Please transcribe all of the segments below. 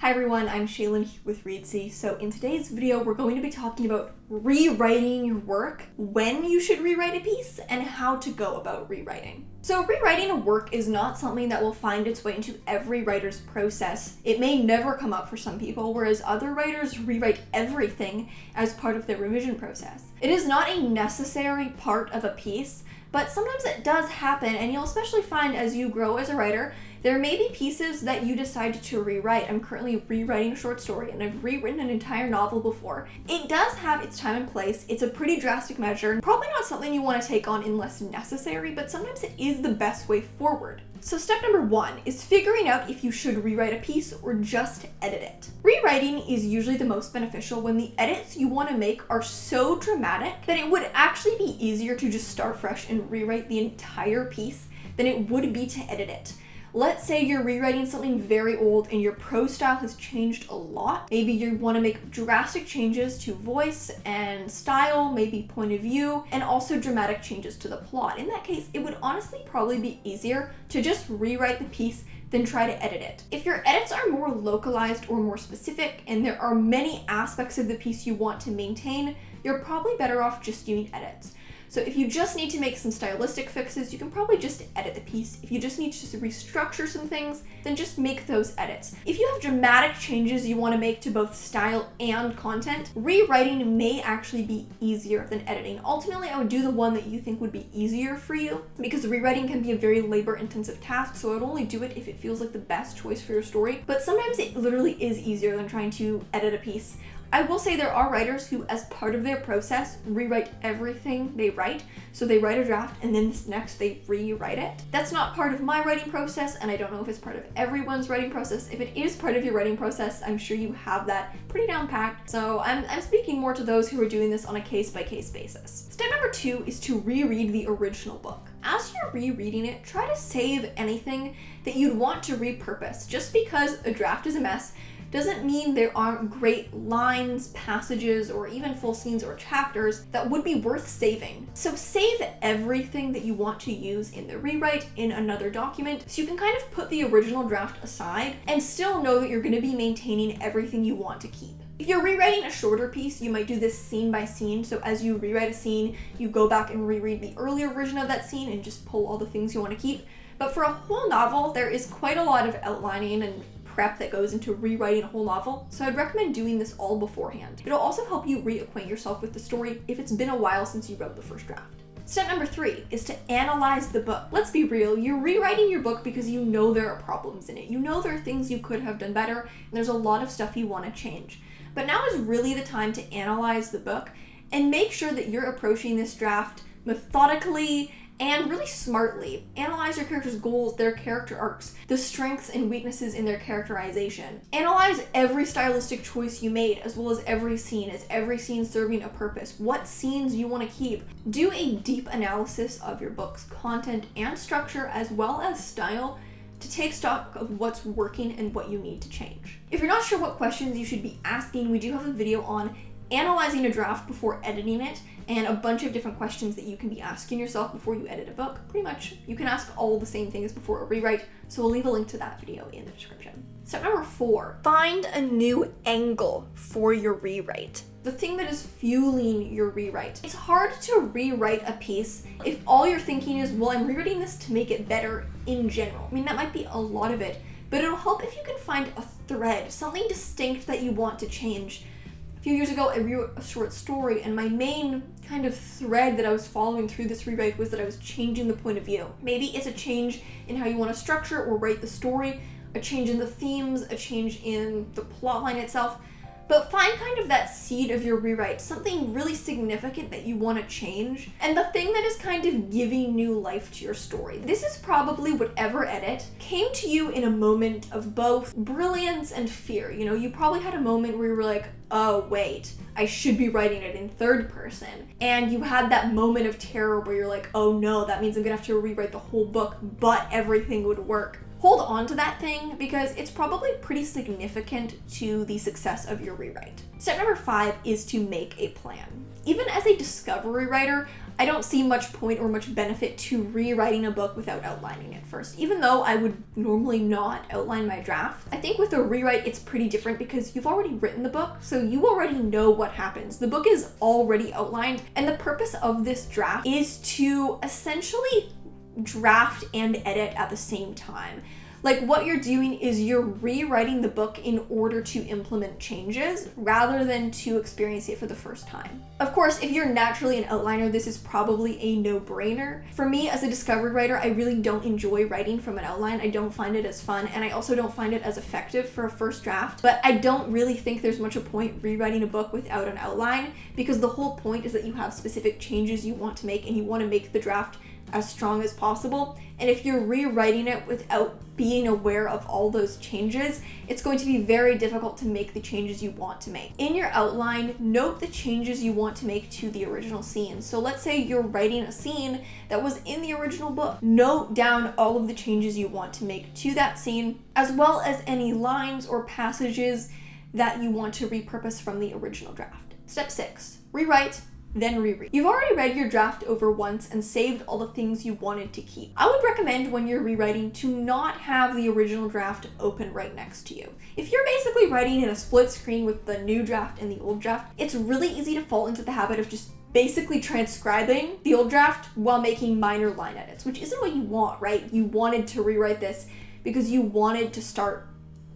Hi everyone, I'm Shaylin with Reedsy. So in today's video, we're going to be talking about rewriting your work, when you should rewrite a piece, and how to go about rewriting. So rewriting a work is not something that will find its way into every writer's process. It may never come up for some people, whereas other writers rewrite everything as part of their revision process. It is not a necessary part of a piece, but sometimes it does happen, and you'll especially find as you grow as a writer, there may be pieces that you decide to rewrite. I'm currently rewriting a short story, and I've rewritten an entire novel before. It does have its time and place. It's a pretty drastic measure. Probably not something you want to take on unless necessary, but sometimes it is the best way forward. So step number 1 is figuring out if you should rewrite a piece or just edit it. Rewriting is usually the most beneficial when the edits you want to make are so dramatic that it would actually be easier to just start fresh and rewrite the entire piece than it would be to edit it. Let's say you're rewriting something very old and your prose style has changed a lot. Maybe you want to make drastic changes to voice and style, maybe point of view, and also dramatic changes to the plot. In that case, it would honestly probably be easier to just rewrite the piece than try to edit it. If your edits are more localized or more specific and there are many aspects of the piece you want to maintain, you're probably better off just doing edits. So if you just need to make some stylistic fixes, you can probably just edit the piece. If you just need to restructure some things, then just make those edits. If you have dramatic changes you want to make to both style and content, rewriting may actually be easier than editing. Ultimately, I would do the one that you think would be easier for you, because rewriting can be a very labor-intensive task, so I would only do it if it feels like the best choice for your story. But sometimes it literally is easier than trying to edit a piece. I will say there are writers who, as part of their process, rewrite everything they write. So they write a draft and then next they rewrite it. That's not part of my writing process, and I don't know if it's part of everyone's writing process. If it is part of your writing process, I'm sure you have that pretty down packed. So I'm speaking more to those who are doing this on a case-by-case basis. Step number 2 is to reread the original book. As you're rereading it, try to save anything that you'd want to repurpose. Just because a draft is a mess doesn't mean there aren't great lines, passages, or even full scenes or chapters that would be worth saving. So save everything that you want to use in the rewrite in another document so you can kind of put the original draft aside and still know that you're going to be maintaining everything you want to keep. If you're rewriting a shorter piece, you might do this scene by scene. So as you rewrite a scene, you go back and reread the earlier version of that scene and just pull all the things you want to keep. But for a whole novel, there is quite a lot of outlining and prep that goes into rewriting a whole novel, so I'd recommend doing this all beforehand. It'll also help you reacquaint yourself with the story if it's been a while since you wrote the first draft. Step number 3 is to analyze the book. Let's be real, you're rewriting your book because you know there are problems in it. You know there are things you could have done better, and there's a lot of stuff you want to change. But now is really the time to analyze the book and make sure that you're approaching this draft methodically and really smartly. Analyze your character's goals, their character arcs, the strengths and weaknesses in their characterization. Analyze every stylistic choice you made, as well as every scene. Is every scene serving a purpose? What scenes you want to keep? Do a deep analysis of your book's content and structure, as well as style, to take stock of what's working and what you need to change. If you're not sure what questions you should be asking, we do have a video on analyzing a draft before editing it, and a bunch of different questions that you can be asking yourself before you edit a book. Pretty much, you can ask all the same things before a rewrite, so we'll leave a link to that video in the description. Step number 4, find a new angle for your rewrite. The thing that is fueling your rewrite. It's hard to rewrite a piece if all you're thinking is, well, I'm rewriting this to make it better in general. I mean, that might be a lot of it, but it'll help if you can find a thread, something distinct that you want to change. A few years ago, I rewrote a short story, and my main kind of thread that I was following through this rewrite was that I was changing the point of view. Maybe it's a change in how you want to structure or write the story, a change in the themes, a change in the plotline itself. But find kind of that seed of your rewrite, something really significant that you want to change, and the thing that is kind of giving new life to your story. This is probably whatever edit came to you in a moment of both brilliance and fear. You know, you probably had a moment where you were like, oh wait, I should be writing it in third person. And you had that moment of terror where you're like, oh no, that means I'm gonna have to rewrite the whole book, but everything would work. Hold on to that thing because it's probably pretty significant to the success of your rewrite. Step number 5 is to make a plan. Even as a discovery writer, I don't see much point or much benefit to rewriting a book without outlining it first. Even though I would normally not outline my draft, I think with a rewrite it's pretty different because you've already written the book, so you already know what happens. The book is already outlined, and the purpose of this draft is to essentially draft and edit at the same time. Like, what you're doing is you're rewriting the book in order to implement changes rather than to experience it for the first time. Of course, if you're naturally an outliner, this is probably a no-brainer. For me, as a discovery writer, I really don't enjoy writing from an outline. I don't find it as fun, and I also don't find it as effective for a first draft. But I don't really think there's much a point rewriting a book without an outline, because the whole point is that you have specific changes you want to make, and you want to make the draft as strong as possible. And if you're rewriting it without being aware of all those changes, it's going to be very difficult to make the changes you want to make. In your outline, note the changes you want to make to the original scene. So let's say you're writing a scene that was in the original book. Note down all of the changes you want to make to that scene, as well as any lines or passages that you want to repurpose from the original draft. Step 6, rewrite, then reread. You've already read your draft over once and saved all the things you wanted to keep. I would recommend when you're rewriting to not have the original draft open right next to you. If you're basically writing in a split screen with the new draft and the old draft, it's really easy to fall into the habit of just basically transcribing the old draft while making minor line edits, which isn't what you want, right? You wanted to rewrite this because you wanted to start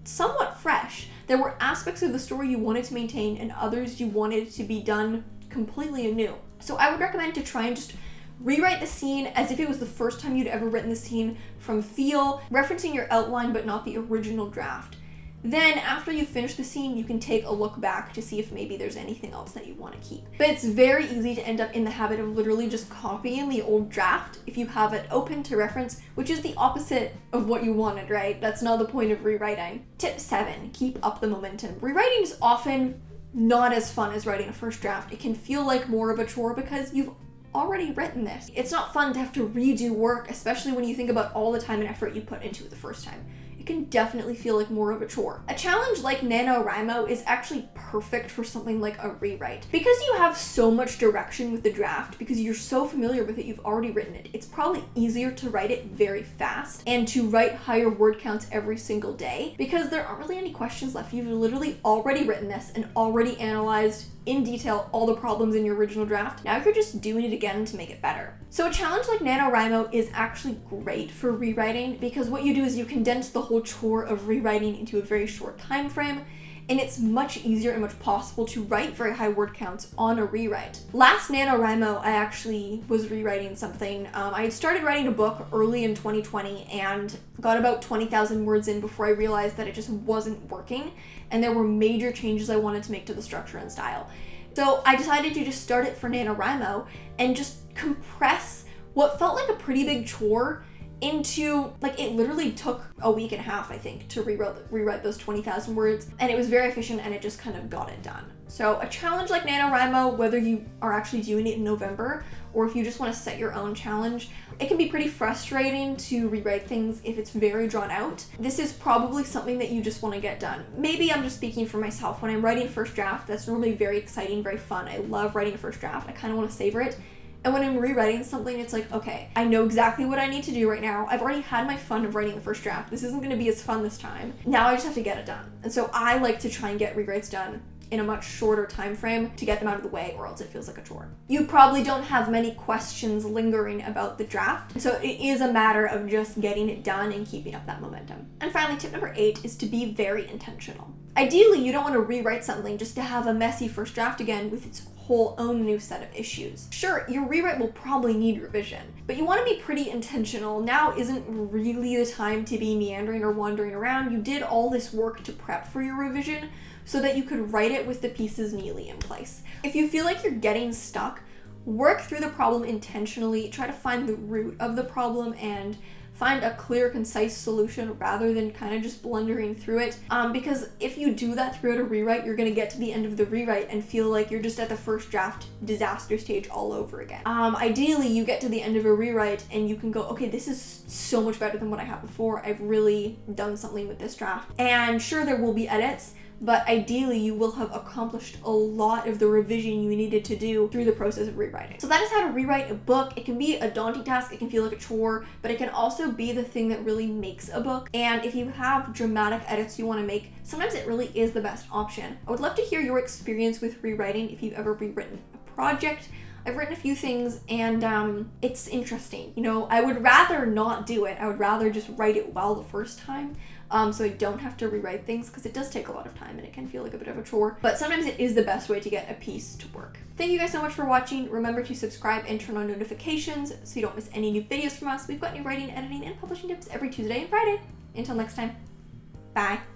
somewhat fresh. There were aspects of the story you wanted to maintain and others you wanted to be done completely anew. So I would recommend to try and just rewrite the scene as if it was the first time you'd ever written the scene from feel, referencing your outline but not the original draft. Then after you finish the scene, you can take a look back to see if maybe there's anything else that you want to keep. But it's very easy to end up in the habit of literally just copying the old draft if you have it open to reference, which is the opposite of what you wanted, right? That's not the point of rewriting. Tip 7, keep up the momentum. Rewriting is often not as fun as writing a first draft. It can feel like more of a chore because you've already written this. It's not fun to have to redo work, especially when you think about all the time and effort you put into it the first time. It can definitely feel like more of a chore. A challenge like NaNoWriMo is actually perfect for something like a rewrite. Because you have so much direction with the draft, because you're so familiar with it, you've already written it, it's probably easier to write it very fast and to write higher word counts every single day because there aren't really any questions left. You've literally already written this and already analyzed in detail all the problems in your original draft. Now you're just doing it again to make it better. So a challenge like NaNoWriMo is actually great for rewriting because what you do is you condense the whole chore of rewriting into a very short time frame, and it's much easier and much possible to write very high word counts on a rewrite. Last NaNoWriMo, I actually was rewriting something. I had started writing a book early in 2020 and got about 20,000 words in before I realized that it just wasn't working, and there were major changes I wanted to make to the structure and style. So I decided to just start it for NaNoWriMo and just compress what felt like a pretty big chore into, like, it literally took a week and a half, I think, to rewrite those 20,000 words, and it was very efficient and it just kind of got it done. So a challenge like NaNoWriMo, whether you are actually doing it in November or if you just want to set your own challenge, it can be pretty frustrating to rewrite things if it's very drawn out. This is probably something that you just want to get done. Maybe I'm just speaking for myself. When I'm writing a first draft, that's normally very exciting, very fun. I love writing a first draft. I kind of want to savor it. And when I'm rewriting something, it's like, okay, I know exactly what I need to do right now. I've already had my fun of writing the first draft. This isn't going to be as fun this time. Now I just have to get it done. And so I like to try and get rewrites done in a much shorter time frame to get them out of the way, or else it feels like a chore. You probably don't have many questions lingering about the draft, so it is a matter of just getting it done and keeping up that momentum. And finally, tip number 8 is to be very intentional. Ideally, you don't want to rewrite something just to have a messy first draft again with its whole own new set of issues. Sure, your rewrite will probably need revision, but you want to be pretty intentional. Now isn't really the time to be meandering or wandering around. You did all this work to prep for your revision so that you could write it with the pieces neatly in place. If you feel like you're getting stuck, work through the problem intentionally, try to find the root of the problem and find a clear, concise solution rather than kind of just blundering through it. Because if you do that throughout a rewrite, you're going to get to the end of the rewrite and feel like you're just at the first draft disaster stage all over again. Ideally, you get to the end of a rewrite and you can go, okay, this is so much better than what I had before. I've really done something with this draft. And sure, there will be edits, but ideally you will have accomplished a lot of the revision you needed to do through the process of rewriting. So that is how to rewrite a book. It can be a daunting task, it can feel like a chore, but it can also be the thing that really makes a book. And if you have dramatic edits you want to make, sometimes it really is the best option. I would love to hear your experience with rewriting if you've ever rewritten a project. I've written a few things and it's interesting. You know, I would rather not do it. I would rather just write it well the first time so I don't have to rewrite things, because it does take a lot of time and it can feel like a bit of a chore. But sometimes it is the best way to get a piece to work. Thank you guys so much for watching. Remember to subscribe and turn on notifications so you don't miss any new videos from us. We've got new writing, editing, and publishing tips every Tuesday and Friday. Until next time, bye.